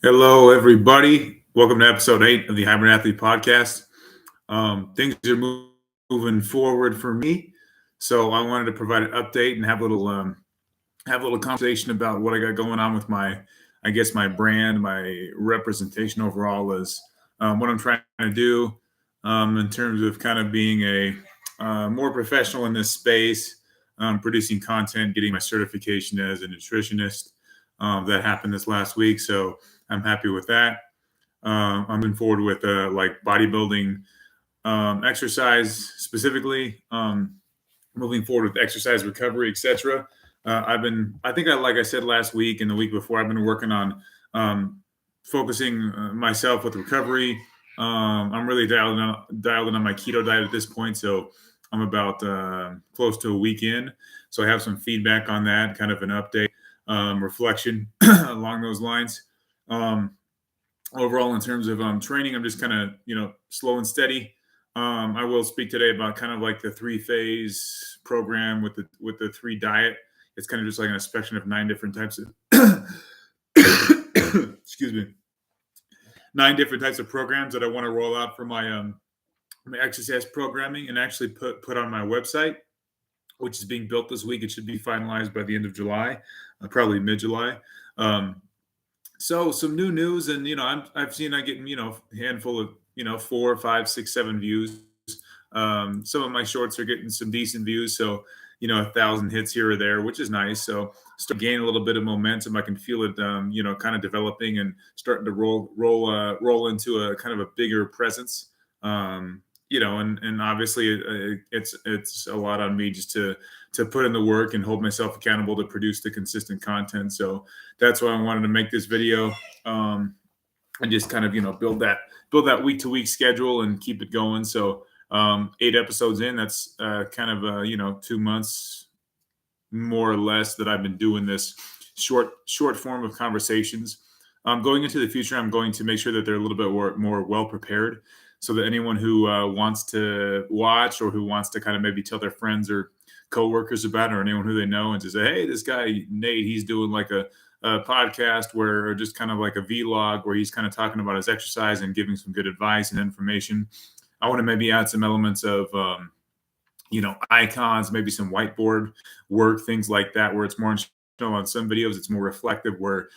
Hello, everybody. Welcome to episode 8 of the Hybrid Athlete podcast. Things are moving forward for me, so I wanted to provide an update and have a little conversation about what I got going on with my brand, my representation overall is what I'm trying to do in terms of kind of being a more professional in this space, producing content, getting my certification as a nutritionist. That happened this last week, so I'm happy with that. I'm moving forward with like bodybuilding exercise specifically. Moving forward with exercise recovery, etc. Like I said last week and the week before, I've been working on focusing myself with recovery. I'm really dialed in on my keto diet at this point, so I'm about close to a week in. So I have some feedback on that, kind of an update, reflection along those lines. Um, Overall, in terms of training, I'm just kind of slow and steady. I will speak today about kind of like the 3-phase program with the 3 diet. It's kind of just like an inspection of 9 different types of excuse me, 9 different types of programs that I want to roll out for my exercise programming and actually put on my website, which is being built this week. It should be finalized by the end of July, probably mid-July. So some new news, and I've seen I get a handful of 4, 5, 6, 7 views. Some of my shorts are getting some decent views, so 1,000 hits here or there, which is nice. So start gaining a little bit of momentum. I can feel it, kind of developing and starting to roll into a kind of a bigger presence. And obviously it's a lot on me just to put in the work and hold myself accountable to produce the consistent content. So that's why I wanted to make this video, and just kind of build that week to week schedule and keep it going. So 8 episodes in, that's kind of 2 months more or less that I've been doing this short form of conversations. Going into the future, I'm going to make sure that they're a little bit more well prepared, so that anyone who wants to watch or who wants to kind of maybe tell their friends or coworkers about it, or anyone who they know, and to say, hey, this guy Nate, he's doing like a podcast or just kind of like a vlog where he's kind of talking about his exercise and giving some good advice and information. I want to maybe add some elements of icons, maybe some whiteboard work, things like that, where it's more on some videos it's more reflective, where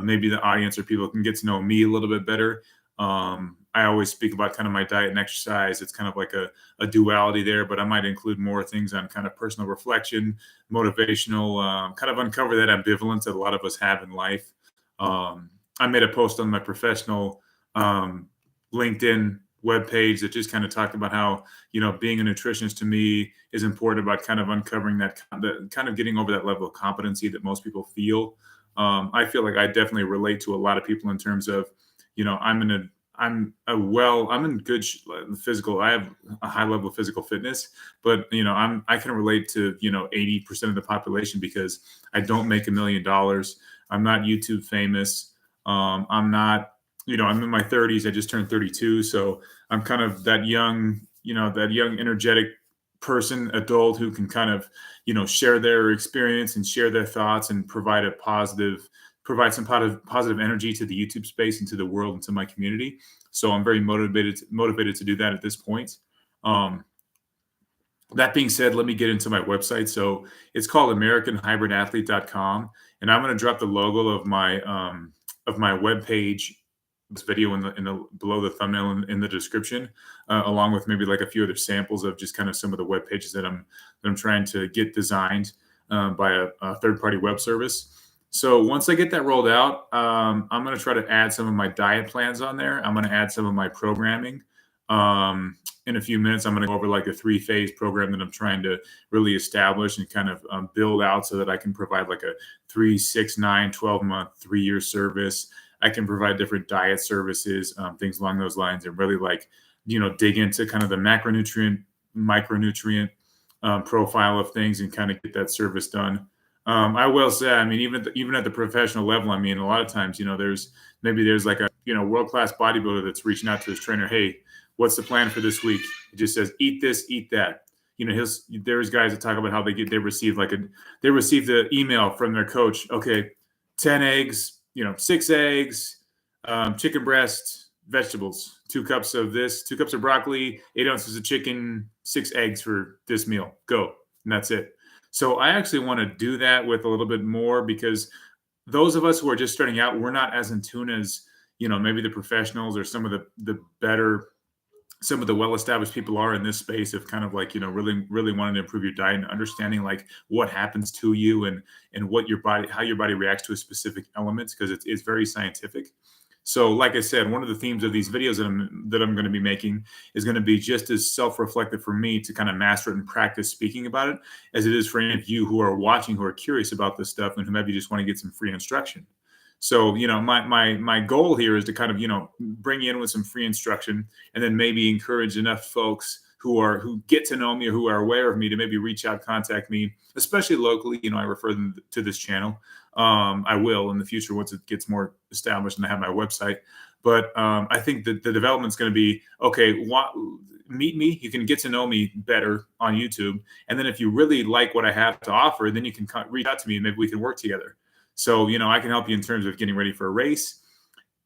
maybe the audience or people can get to know me a little bit better. I always speak about kind of my diet and exercise. It's kind of like a duality there, but I might include more things on kind of personal reflection, motivational, kind of uncover that ambivalence that a lot of us have in life. I made a post on my professional LinkedIn webpage that just kind of talked about how, being a nutritionist to me is important, about kind of uncovering that, kind of getting over that level of competency that most people feel. I feel like I definitely relate to a lot of people in terms of, I'm in good physical. I have a high level of physical fitness, but I can relate to 80% of the population because I don't make $1 million. I'm not YouTube famous. I'm not. I'm in my 30s. I just turned 32, so I'm kind of that young, energetic person, adult who can kind of share their experience and share their thoughts and provide some positive energy to the YouTube space and to the world and to my community. So I'm very motivated to do that at this point. That being said, let me get into my website. So it's called AMERICANHYBRIDATHLETE.com, and I'm going to drop the logo of my webpage, this video in the below the thumbnail in the description, along with maybe like a few other samples of just kind of some of the web pages that I'm trying to get designed by a third-party web service. So once I get that rolled out, I'm going to try to add some of my diet plans on there. I'm going to add some of my programming. In a few minutes, I'm going to go over like a 3-phase program that I'm trying to really establish and kind of build out, so that I can provide like a 3, 6, 9, 12-month, 3-year service. I can provide different diet services, things along those lines, and really dig into kind of the macronutrient, micronutrient profile of things and kind of get that service done. I will say, I mean, even at the professional level, I mean, a lot of times, there's like a, world-class bodybuilder that's reaching out to his trainer. Hey, what's the plan for this week? It just says, eat this, eat that. There's guys that talk about how they receive the email from their coach. Okay, 10 eggs, 6 eggs, chicken breast, vegetables, 2 cups of this, 2 cups of broccoli, 8 ounces of chicken, 6 eggs for this meal. Go. And that's it. So I actually want to do that with a little bit more because those of us who are just starting out, we're not as in tune as, maybe the professionals or some of the better, some of the well-established people are in this space of kind of like, really, really wanting to improve your diet and understanding like what happens to you and what your body, how your body reacts to a specific elements, because it's very scientific. So, like I said, one of the themes of these videos that I'm going to be making is going to be just as self-reflective for me to kind of master it and practice speaking about it as it is for any of you who are watching, who are curious about this stuff and who maybe just want to get some free instruction. So, my goal here is to kind of, bring you in with some free instruction and then maybe encourage enough folks who get to know me or who are aware of me to maybe reach out, contact me, especially locally. I refer them to this channel. I will in the future once it gets more established and I have my website. But I think that the development is going to be, okay, meet me. You can get to know me better on YouTube. And then if you really like what I have to offer, then you can reach out to me and maybe we can work together. So, I can help you in terms of getting ready for a race.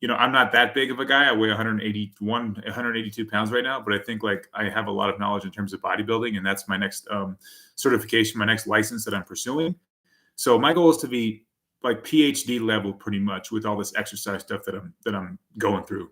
I'm not that big of a guy. I weigh 182 pounds right now, but I think like I have a lot of knowledge in terms of bodybuilding, and that's my next certification, my next license that I'm pursuing. So my goal is to be like PhD level pretty much with all this exercise stuff that I'm going through.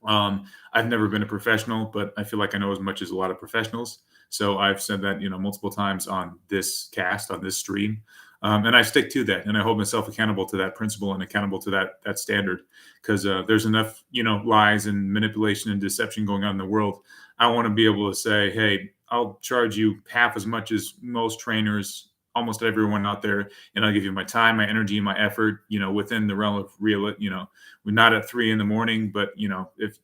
I've never been a professional, but I feel like I know as much as a lot of professionals. So I've said that, multiple times on this cast, on this stream. And I stick to that, and I hold myself accountable to that principle and accountable to that standard, because there's enough, lies and manipulation and deception going on in the world. I want to be able to say, hey, I'll charge you half as much as most trainers, almost everyone out there, and I'll give you my time, my energy, my effort, within the realm of real. We're not at 3 a.m, but if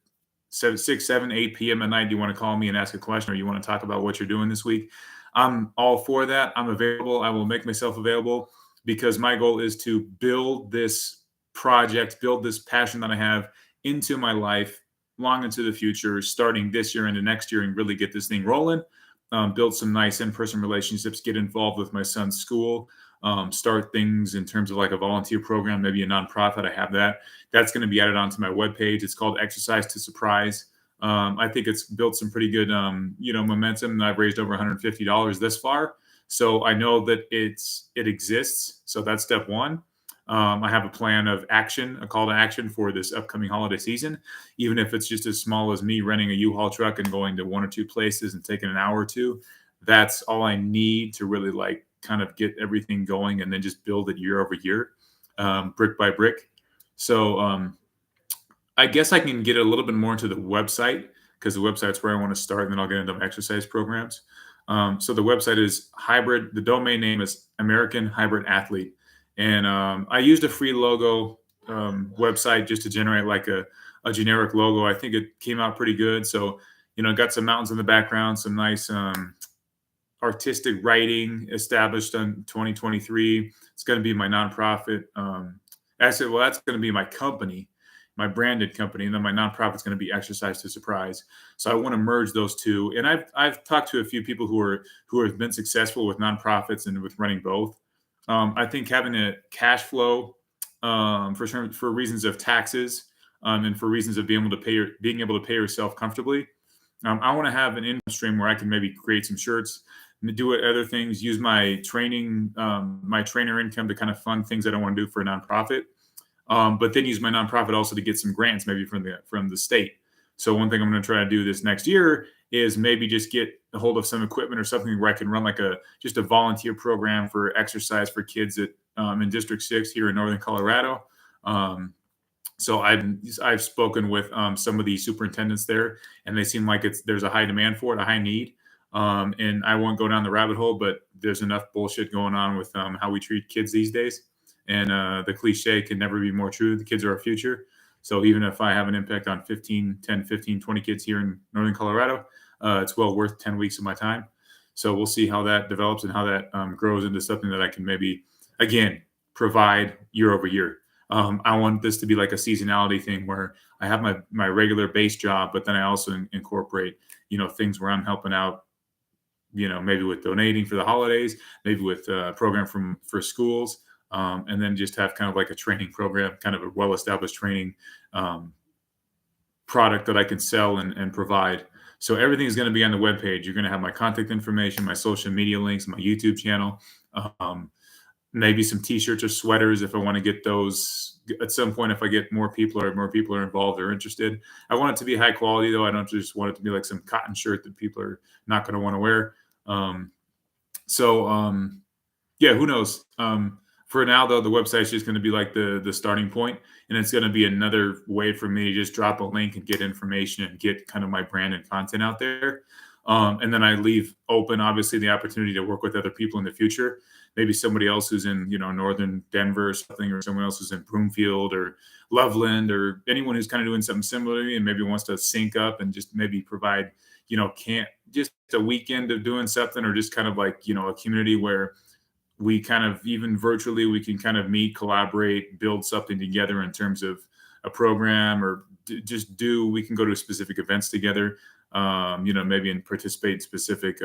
6, 7, 8 p.m. at night, you want to call me and ask a question, or you want to talk about what you're doing this week, I'm all for that. I'm available. I will make myself available, because my goal is to build this project, build this passion that I have into my life long into the future, starting this year into next year, and really get this thing rolling. Build some nice in-person relationships, get involved with my son's school, start things in terms of like a volunteer program, maybe a nonprofit. I have that. That's going to be added onto my webpage. It's called Exercise to Surprise. I think it's built some pretty good, momentum. I've raised over $150 this far. So I know that it exists. So that's step one. I have a plan of action, a call to action for this upcoming holiday season, even if it's just as small as me renting a U-Haul truck and going to 1 or 2 places and taking an hour or two. That's all I need to really like kind of get everything going, and then just build it year over year, brick by brick. So, I guess I can get a little bit more into the website, because the website's where I want to start, and then I'll get into exercise programs. So the website is hybrid. The domain name is American Hybrid Athlete. And I used a free logo website just to generate like a generic logo. I think it came out pretty good. So, got some mountains in the background, some nice artistic writing, established in 2023. It's going to be my nonprofit. That's going to be my company, my branded company, and then my nonprofit's going to be Exercise to Surprise. So I want to merge those two. And I've talked to a few people who have been successful with nonprofits and with running both. I think having a cash flow for reasons of taxes, and for reasons of being able to pay yourself comfortably. I want to have an income stream where I can maybe create some shirts, do other things, use my training, my trainer income to kind of fund things that I want to do for a nonprofit. But then use my nonprofit also to get some grants, maybe from the state. So one thing I'm going to try to do this next year is maybe just get a hold of some equipment or something where I can run like just a volunteer program for exercise for kids in District 6 here in Northern Colorado. So I've spoken with some of the superintendents there, and they seem like there's a high demand for it, a high need. And I won't go down the rabbit hole, but there's enough bullshit going on with how we treat kids these days. And the cliche can never be more true. The kids are our future. So even if I have an impact on 10, 15, 20 kids here in Northern Colorado, it's well worth 10 weeks of my time. So we'll see how that develops and how that grows into something that I can maybe, again, provide year over year. I want this to be like a seasonality thing where I have my regular base job, but then I also incorporate, things where I'm helping out, maybe with donating for the holidays, maybe with a program for schools. and then just have kind of like a training program, kind of a well-established training product that I can sell and provide. So everything is going to be on the webpage. You're going to have my contact information, my social media links, my YouTube channel, maybe some t-shirts or sweaters if I want to get those at some point. If I get more people are involved or interested, I want it to be high quality though. I don't just want it to be like some cotton shirt that people are not going to want to wear. Yeah, who knows? For now, though, the website is just going to be like the starting point, and it's going to be another way for me to just drop a link and get information and get kind of my brand and content out there. And then I leave open, obviously, the opportunity to work with other people in the future. Maybe somebody else who's in, northern Denver or something, or someone else who's in Broomfield or Loveland, or anyone who's kind of doing something similar to me and maybe wants to sync up and just maybe provide, can't just a weekend of doing something, or just kind of like, a community where we kind of, even virtually, we can kind of meet, collaborate, build something together in terms of a program, or we can go to specific events together, maybe and participate in specific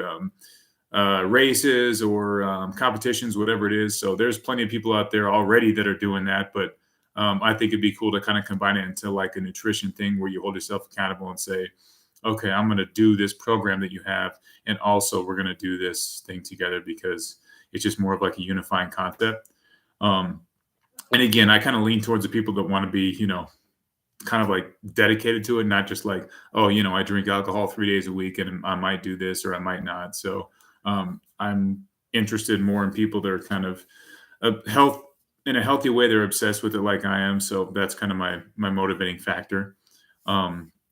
races or competitions, whatever it is. So there's plenty of people out there already that are doing that, but I think it'd be cool to kind of combine it into like a nutrition thing where you hold yourself accountable and say, okay, I'm going to do this program that you have, and also we're going to do this thing together, because it's just more of like a unifying concept. And again, I kind of lean towards the people that want to be, kind of like dedicated to it, not just like, oh, I drink alcohol 3 days a week and I might do this or I might not. So I'm interested more in people that are kind of in a healthy way. They're obsessed with it like I am. So that's kind of my motivating factor.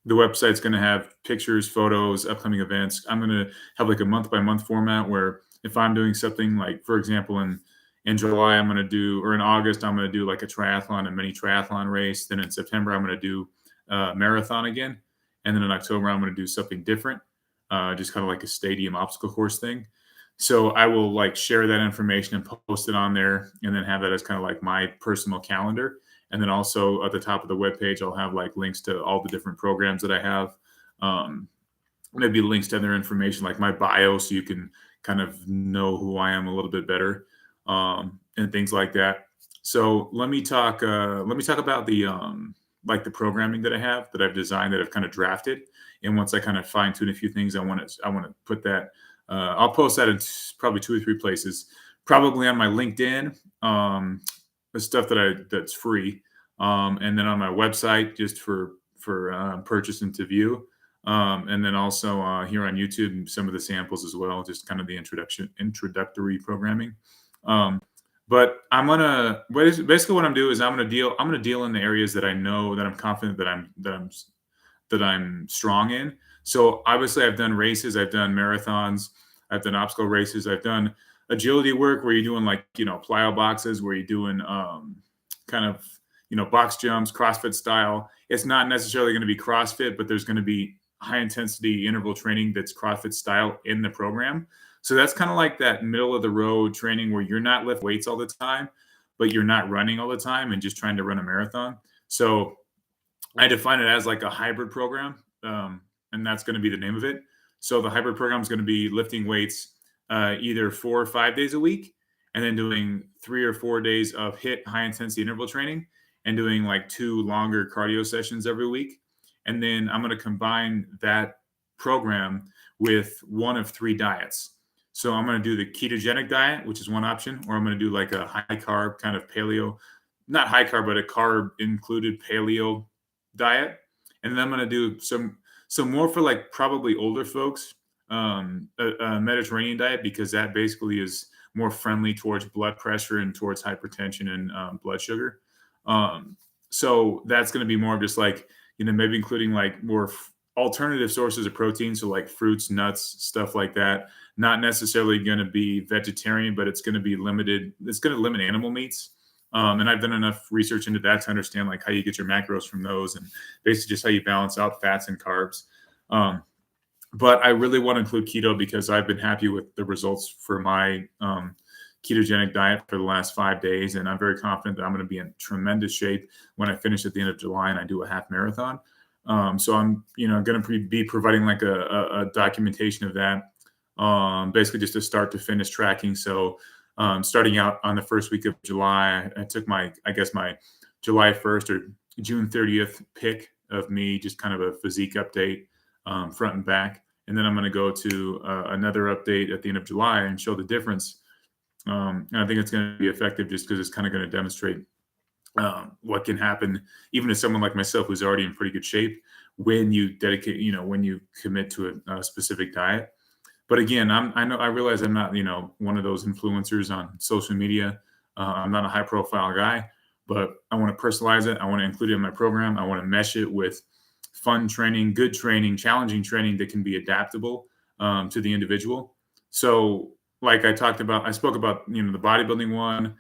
The website's going to have pictures, photos, upcoming events. I'm going to have like a month by month format where if I'm doing something, like, for example, in July, I'm going to do, or in August, I'm going to do like a triathlon, a mini triathlon race. Then in September, I'm going to do a marathon again. And then in October, I'm going to do something different, just kind of like a stadium obstacle course thing. So I will like share that information and post it on there, and then have that as kind of like my personal calendar. And then also at the top of the webpage, I'll have like links to all the different programs that I have. Maybe links to other information like my bio, so you can kind of know who I am a little bit better, and things like that. So let me talk about the like the programming that I have, that I've designed, that I've kind of drafted. And once I kind of fine tune a few things, I want to put that. I'll post that in probably 2 or 3 places, probably on my LinkedIn, the stuff that's free, and then on my website just for purchase and to view. And then also here on YouTube, some of the samples as well, just kind of the introductory programming. But I'm gonna basically what I'm doing is I'm gonna deal in the areas that I know, that I'm confident that I'm strong in. So obviously I've done races, I've done marathons, I've done obstacle races, I've done agility work where you're doing like, plyo boxes, where you're doing kind of, box jumps, CrossFit style. It's not necessarily going to be CrossFit, but there's going to be high intensity interval training that's CrossFit style in the program. So that's kind of like that middle of the road training where you're not lifting weights all the time, but you're not running all the time and just trying to run a marathon. So I define it as like a hybrid program, and that's going to be the name of it. So the hybrid program is going to be lifting weights either 4 or 5 days a week, and then doing 3 or 4 days of HIIT, high intensity interval training, and doing like 2 longer cardio sessions every week. And then I'm going to combine that program with one of 3 diets. So I'm going to do the ketogenic diet, which is one option, or I'm going to do like a high carb kind of paleo, not high carb, but a carb included paleo diet. And then I'm going to do some more for like probably older folks, a Mediterranean diet, because that basically is more friendly towards blood pressure and towards hypertension and blood sugar. So that's going to be more of just like, maybe including like more alternative sources of protein. So like fruits, nuts, stuff like that. Not necessarily going to be vegetarian, but it's going to be limited. It's going to limit animal meats. And I've done enough research into that to understand like how you get your macros from those, and basically just how you balance out fats and carbs. But I really want to include keto because I've been happy with the results for my ketogenic diet for the last 5 days. And I'm very confident that I'm going to be in tremendous shape when I finish at the end of July and I do a half marathon. So I'm, going to be providing like a documentation of that, basically just a start to finish tracking. So Starting out on the first week of July, I took my July 1st or June 30th pick of me, just kind of a physique update, front and back. And then I'm going to go to another update at the end of July and show the difference. And I think it's going to be effective just because it's kind of going to demonstrate what can happen even to someone like myself who's already in pretty good shape when you dedicate, when you commit to a specific diet. But again, I realize I'm not, one of those influencers on social media. I'm not a high profile guy, but I want to personalize it. I want to include it in my program. I want to mesh it with fun training, good training, challenging training that can be adaptable to the individual. So like I spoke about, the bodybuilding one.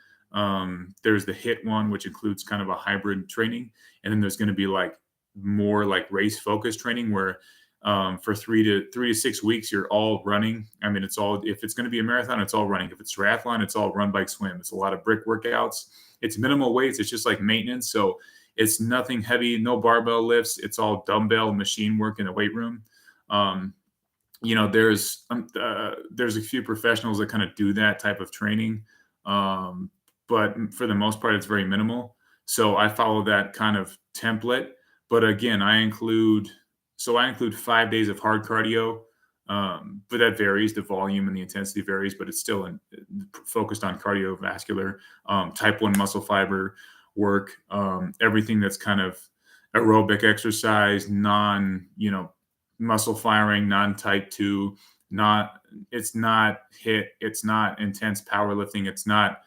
There's the HIIT one, which includes kind of a hybrid training. And then there's going to be like more like race focused training where for 3 to 6 weeks, you're all running. I mean, if it's going to be a marathon, it's all running. If it's triathlon, it's all run, bike, swim. It's a lot of brick workouts. It's minimal weights. It's just like maintenance. So it's nothing heavy, no barbell lifts. It's all dumbbell machine work in the weight room. There's a few professionals that kind of do that type of training. But for the most part, it's very minimal. So I follow that kind of template. But again, I include 5 days of hard cardio, but that varies. The volume and the intensity varies, but it's still focused on cardiovascular, type 1 muscle fiber work, everything that's kind of aerobic exercise, muscle firing, non-type 2, it's not HIIT, it's not intense powerlifting, it's not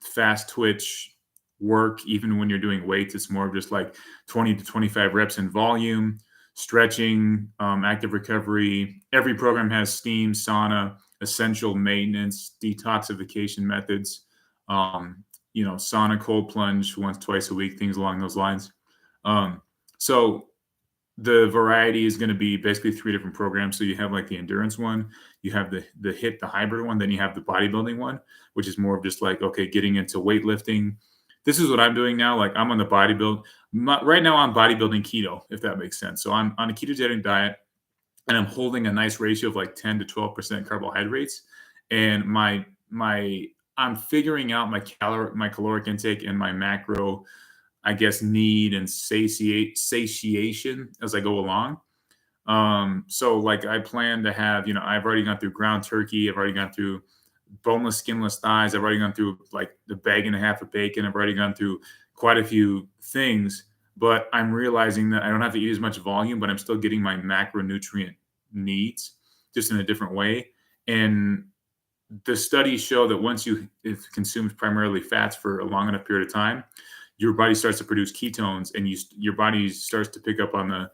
fast twitch work. Even when you're doing weights, it's more of just like 20 to 25 reps in volume, stretching, active recovery. Every program has steam, sauna, essential maintenance, detoxification methods, sauna, cold plunge once, twice a week, things along those lines. So the variety is going to be basically 3 different programs. So you have like the endurance one, you have the HIIT, the hybrid one, then you have the bodybuilding one, which is more of just like, okay, getting into weightlifting. This is what I'm doing now. Like I'm on the right now I'm bodybuilding keto, if that makes sense. So I'm on a ketogenic diet and I'm holding a nice ratio of like 10 to 12% carbohydrates. And I'm figuring out my caloric intake and my macro, I guess, need and satiation as I go along. So like I plan to have, I've already gone through ground turkey. I've already gone through boneless, skinless thighs. I've already gone through like the bag and a half of bacon. I've already gone through quite a few things, but I'm realizing that I don't have to eat as much volume, but I'm still getting my macronutrient needs just in a different way. And the studies show that once it consumes primarily fats for a long enough period of time, your body starts to produce ketones, and your body starts to pick up on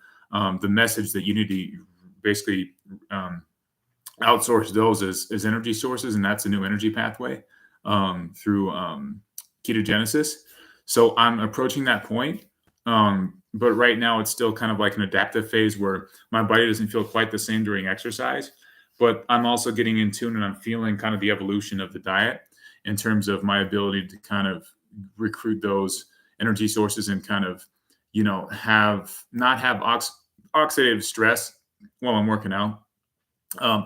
the message that you need to basically outsource those as energy sources, and that's a new energy pathway through ketogenesis. So I'm approaching that point, but right now it's still kind of like an adaptive phase where my body doesn't feel quite the same during exercise, but I'm also getting in tune and I'm feeling kind of the evolution of the diet in terms of my ability to kind of recruit those energy sources and kind of, not have oxidative stress while I'm working out.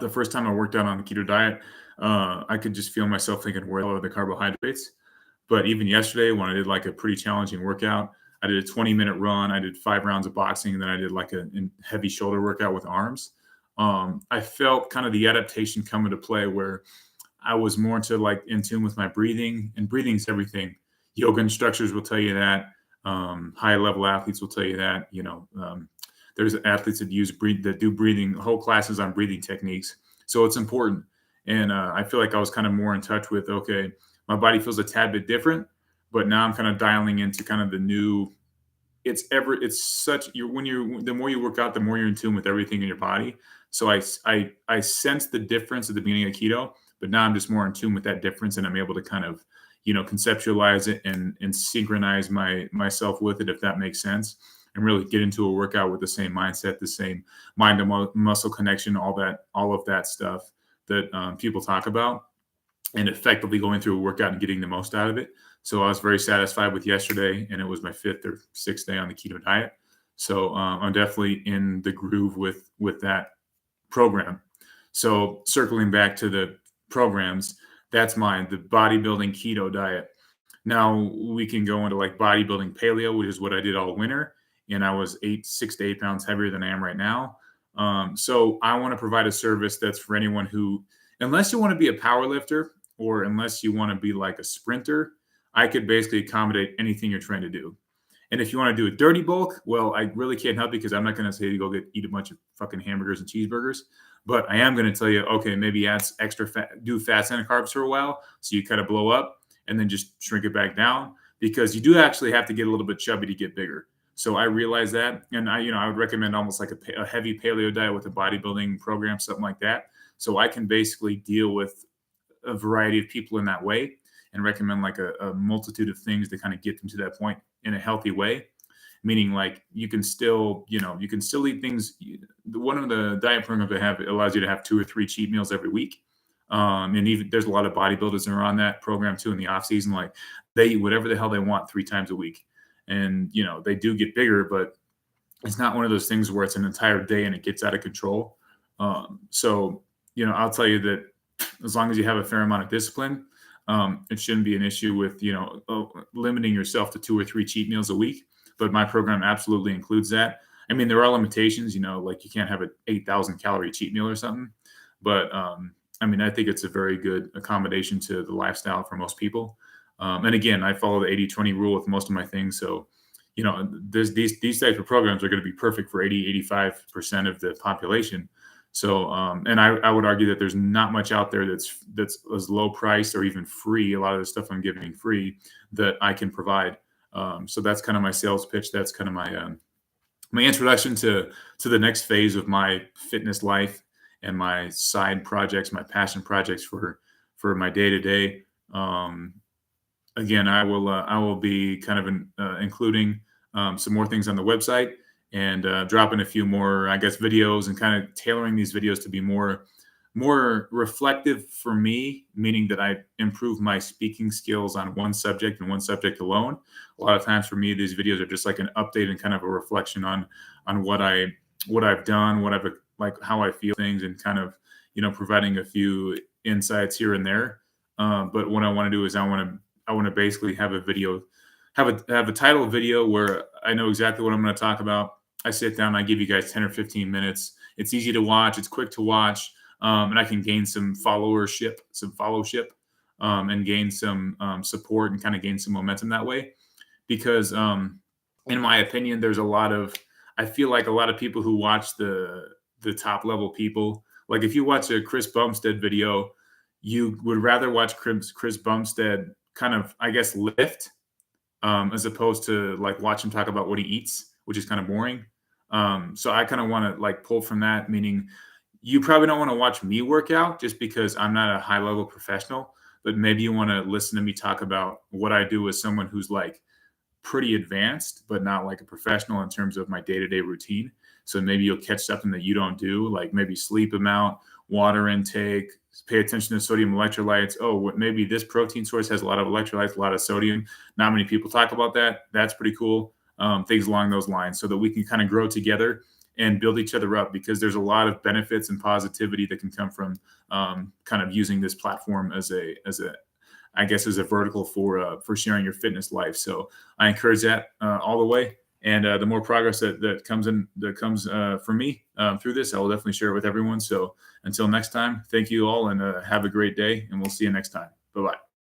The first time I worked out on the keto diet, I could just feel myself thinking, where are the carbohydrates? But even yesterday, when I did like a pretty challenging workout, I did a 20-minute run, I did 5 rounds of boxing, and then I did like a heavy shoulder workout with arms. I felt kind of the adaptation come into play where I was more into like in tune with my breathing, and breathing's everything. Yoga instructors will tell you that. High level athletes will tell you that. There's athletes that do breathing, whole classes on breathing techniques. So it's important. And I feel like I was kind of more in touch with, okay, my body feels a tad bit different, but now I'm kind of dialing into kind of the new. The more you work out, the more you're in tune with everything in your body. So I sensed the difference at the beginning of keto, but now I'm just more in tune with that difference, and I'm able to kind of, conceptualize it and synchronize myself with it, if that makes sense, and really get into a workout with the same mindset, the same mind to muscle connection, all of that stuff that people talk about, and effectively going through a workout and getting the most out of it. So I was very satisfied with yesterday, and it was my 5th or 6th day on the keto diet. So I'm definitely in the groove with that program. So circling back to the programs, That's mine, the bodybuilding keto diet. Now we can go into like bodybuilding paleo, which is what I did all winter, and I was 6 to 8 pounds heavier than I am right now. So I want to provide a service that's for anyone who, unless you want to be a power lifter or unless you want to be like a sprinter, I could basically accommodate anything you're trying to do. And if you want to do a dirty bulk, well, I really can't help you because I'm not going to say to go eat a bunch of fucking hamburgers and cheeseburgers. But I am going to tell you, okay, maybe add extra fat, do fats and carbs for a while, so you kind of blow up, and then just shrink it back down, because you do actually have to get a little bit chubby to get bigger. So I realize that, and I would recommend almost like a heavy paleo diet with a bodybuilding program, something like that. So I can basically deal with a variety of people in that way and recommend like a multitude of things to kind of get them to that point in a healthy way. Meaning like you can still eat things. One of the diet programs I have allows you to have 2 or 3 cheat meals every week. And even there's a lot of bodybuilders that are on that program too in the off season. Like they eat whatever the hell they want 3 times a week. And, they do get bigger, but it's not one of those things where it's an entire day and it gets out of control. So, I'll tell you that as long as you have a fair amount of discipline, it shouldn't be an issue with, limiting yourself to 2 or 3 cheat meals a week. But my program absolutely includes that. I mean, there are limitations, like you can't have an 8,000 calorie cheat meal or something. But I think it's a very good accommodation to the lifestyle for most people. And again, I follow the 80-20 rule with most of my things. So, these types of programs are going to be perfect for 85% of the population. So, and I would argue that there's not much out there that's as low price or even free. A lot of the stuff I'm giving free that I can provide. So that's kind of my sales pitch. That's kind of my introduction to the next phase of my fitness life and my side projects, my passion projects for my day to day. Again, I will be kind of including some more things on the website and dropping a few more, I guess, videos and kind of tailoring these videos to be more reflective for me, meaning that I improve my speaking skills on one subject and one subject alone. A lot of times for me, these videos are just like an update and kind of a reflection on what I've done, like how I feel things, and kind of, providing a few insights here and there. But what I want to do is I want to basically have a video, have a title video where I know exactly what I'm going to talk about. I sit down, I give you guys 10 or 15 minutes. It's easy to watch. It's quick to watch. And I can gain some fellowship, and gain some support and kind of gain some momentum that way. Because in my opinion, I feel like a lot of people who watch the top level people, like if you watch a Chris Bumstead video, you would rather watch Chris Bumstead kind of, I guess, lift, as opposed to like watch him talk about what he eats, which is kind of boring. So I kind of want to like pull from that, meaning you probably don't want to watch me work out just because I'm not a high level professional, but maybe you want to listen to me talk about what I do as someone who's like pretty advanced, but not like a professional in terms of my day-to-day routine. So maybe you'll catch something that you don't do, like maybe sleep amount, water intake, pay attention to sodium electrolytes. Oh, maybe this protein source has a lot of electrolytes, a lot of sodium. Not many people talk about that. That's pretty cool. Things along those lines, so that we can kind of grow together and build each other up, because there's a lot of benefits and positivity that can come from kind of using this platform as a vertical for sharing your fitness life. So I encourage that all the way. And the more progress that comes for me through this, I will definitely share it with everyone. So until next time, thank you all, and have a great day, and we'll see you next time. Bye-bye.